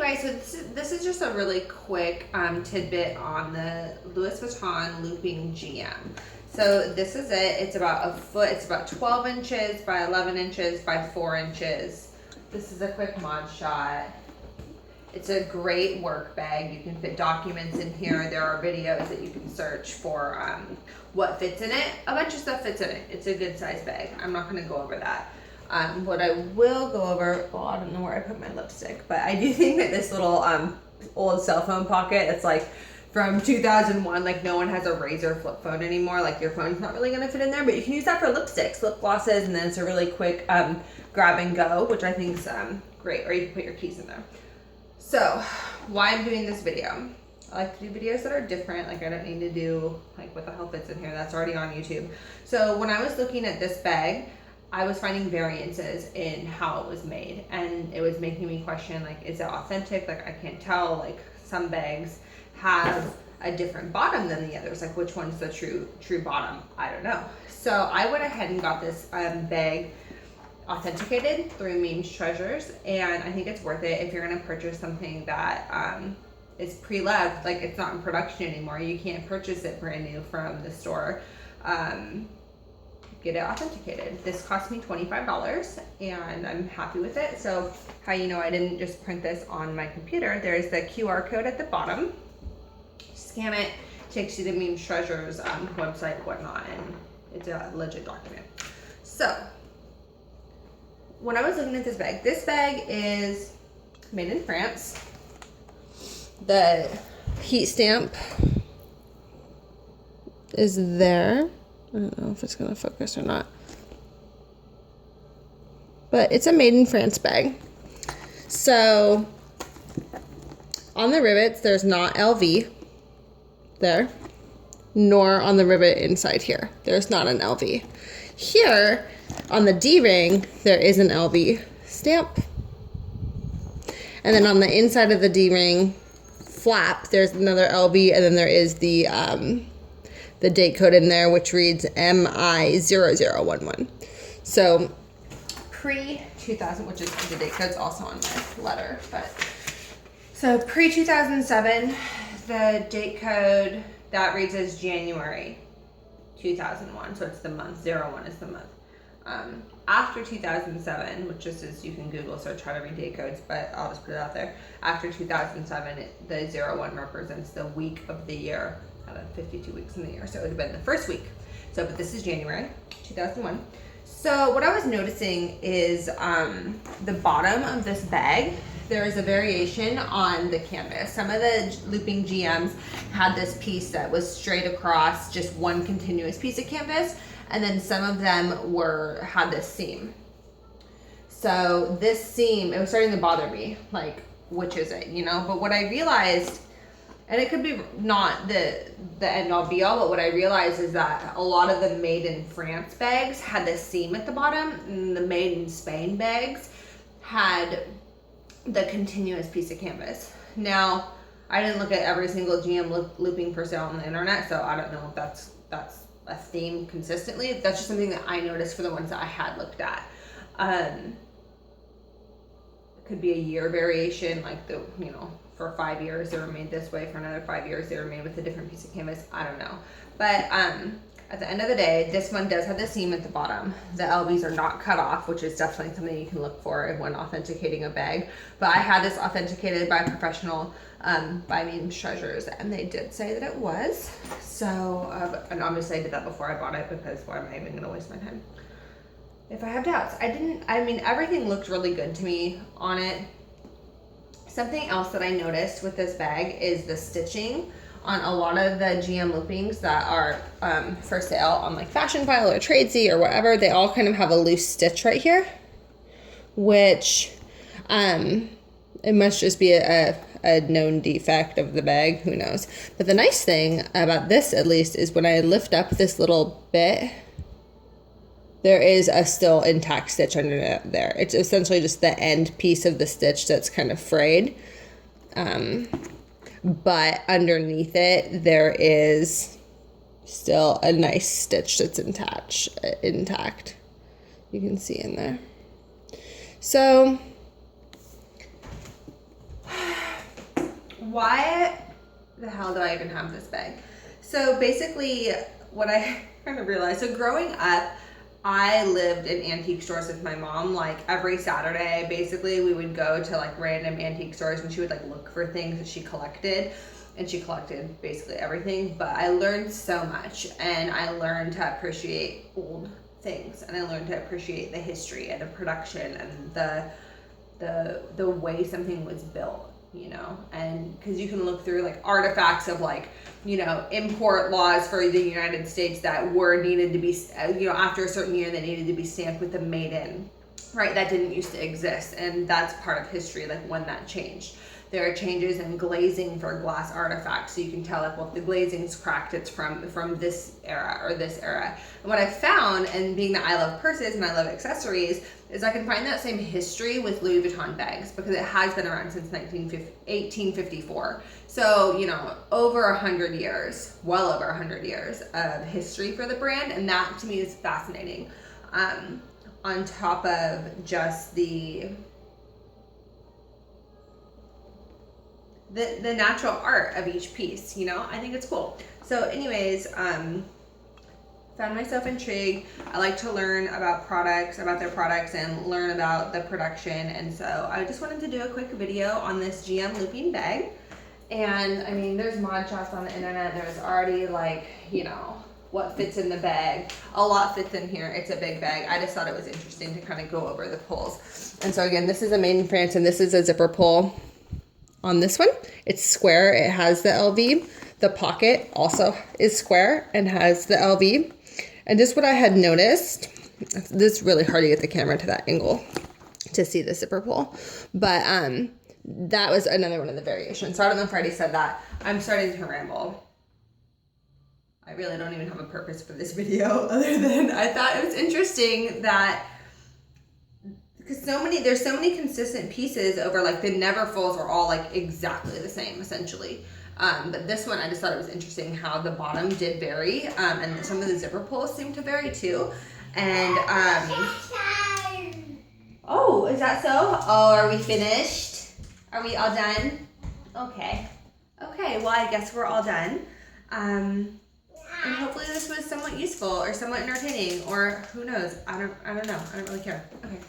guys, so this is just a really quick tidbit on the Louis Vuitton looping GM. So this is it. It's about a foot. It's about 12 inches by 11 inches by 4 inches. This is a quick mod shot. It's a great work bag. You can fit documents in here. There are videos that you can search for what fits in it. A bunch of stuff fits in it. It's a good size bag. I'm not going to go over that. What I will go over, well, I don't know where I put my lipstick, but I do think that this little old cell phone pocket, it's like from 2001, like no one has a Razr flip phone anymore. Like your phone's not really gonna fit in there, but you can use that for lipsticks, lip glosses, and then it's a really quick grab and go, which I think is great, or you can put your keys in there. So why I'm doing this video, I like to do videos that are different. Like I don't need to do like what the hell fits in here, that's already on YouTube. So when I was looking at this bag, I was finding variances in how it was made, and it was making me question, like, is it authentic? Like I can't tell. Like some bags have a different bottom than the others. Like which one's the true bottom? I don't know. So I went ahead and got this bag authenticated through Memes Treasures, and I think it's worth it if you're gonna purchase something that is pre-loved. Like it's not in production anymore. You can't purchase it brand new from the store. Get it authenticated. This cost me $25 and I'm happy with it. So how you know I didn't just print this on my computer, there's the QR code at the bottom. Scan it, takes you to Memes Treasures website, whatnot, and it's a legit document. So when I was looking at this bag is made in France. The heat stamp is there. I don't know if it's gonna focus or not, but it's a made in France bag. So on the rivets, there's not LV there, nor on the rivet inside here. There's not an LV. Here on the D-ring, there is an LV stamp. And then on the inside of the D-ring flap, there's another LV, and then there is the date code in there, which reads MI0011. So pre-2000, which is the date code's also on my letter, but so pre-2007, the date code that reads as January 2001. So it's the month, 01 is the month. After 2007, which just is, you can Google search how to read date codes, but I'll just put it out there. After 2007, the 01 represents the week of the year out of 52 weeks in the year. So it would have been the first week. So, but this is January 2001. So what I was noticing is the bottom of this bag, there is a variation on the canvas. Some of the looping GMs had this piece that was straight across, just one continuous piece of canvas. And then some of them had this seam. So this seam, it was starting to bother me, like, which is it, you know? But what I realized, and it could be not the end all be all, but what I realized is that a lot of the made in France bags had this seam at the bottom, and the made in Spain bags had the continuous piece of canvas. Now, I didn't look at every single GM looping for sale on the internet, so I don't know if that's a theme consistently. That's just something that I noticed for the ones that I had looked at. It could be a year variation, like for 5 years they were made this way, for another 5 years they were made with a different piece of canvas. I don't know. But at the end of the day, this one does have the seam at the bottom. The LVs are not cut off, which is definitely something you can look for when authenticating a bag. But I had this authenticated by a professional, by Memes Treasures, and they did say that it was. So, and obviously I did that before I bought it, because why am I even gonna waste my time if I have doubts? I mean, everything looked really good to me on it. Something else that I noticed with this bag is the stitching on a lot of the GM loopings that are for sale on like Fashion File or Tradesy or whatever. They all kind of have a loose stitch right here, which it must just be a known defect of the bag, who knows. But the nice thing about this, at least, is when I lift up this little bit, there is a still intact stitch under there. It's essentially just the end piece of the stitch that's kind of frayed. But underneath it, there is still a nice stitch that's intact. You can see in there. So why the hell do I even have this bag? So basically what I kind of realized, so growing up, I lived in antique stores with my mom. Like every Saturday, basically, we would go to like random antique stores and she would like look for things that she collected. And she collected basically everything. But I learned so much, and I learned to appreciate old things, and I learned to appreciate the history and the production and the way something was built, you know. And because you can look through like artifacts of like, you know, import laws for the United States that were needed to be, you know, after a certain year they needed to be stamped with the made in, right? That didn't used to exist, and that's part of history, like when that changed. There are changes in glazing for glass artifacts, so you can tell like, well, if the glazing's cracked, it's from this era or this era. And what I found, and being that I love purses and I love accessories, is I can find that same history with Louis Vuitton bags, because it has been around since 1854. So, you know, over 100 years, well over 100 years of history for the brand, and that to me is fascinating. On top of just the natural art of each piece, you know, I think it's cool. So anyways, found myself intrigued. I like to learn about products, about their products, and learn about the production. And so I just wanted to do a quick video on this GM looping bag. And I mean, there's mod shots on the internet. There's already like, you know, what fits in the bag. A lot fits in here. It's a big bag. I just thought it was interesting to kind of go over the pulls. And so again, this is a made in France, and this is a zipper pull. On this one, it's square. It has the LV. The pocket also is square and has the LV. And just what I had noticed, this is really hard to get the camera to that angle to see the zipper pull, but that was another one of the variations. So I don't know if I already said that. I'm starting to ramble. I really don't even have a purpose for this video other than I thought it was interesting that, because there's so many consistent pieces over, like the Neverfulls are all like exactly the same essentially. But this one, I just thought it was interesting how the bottom did vary, and some of the zipper pulls seem to vary too. And oh, is that so? Oh, are we finished? Are we all done? Okay. Okay, well, I guess we're all done. And hopefully this was somewhat useful or somewhat entertaining, or who knows? I don't know. I don't really care. Okay.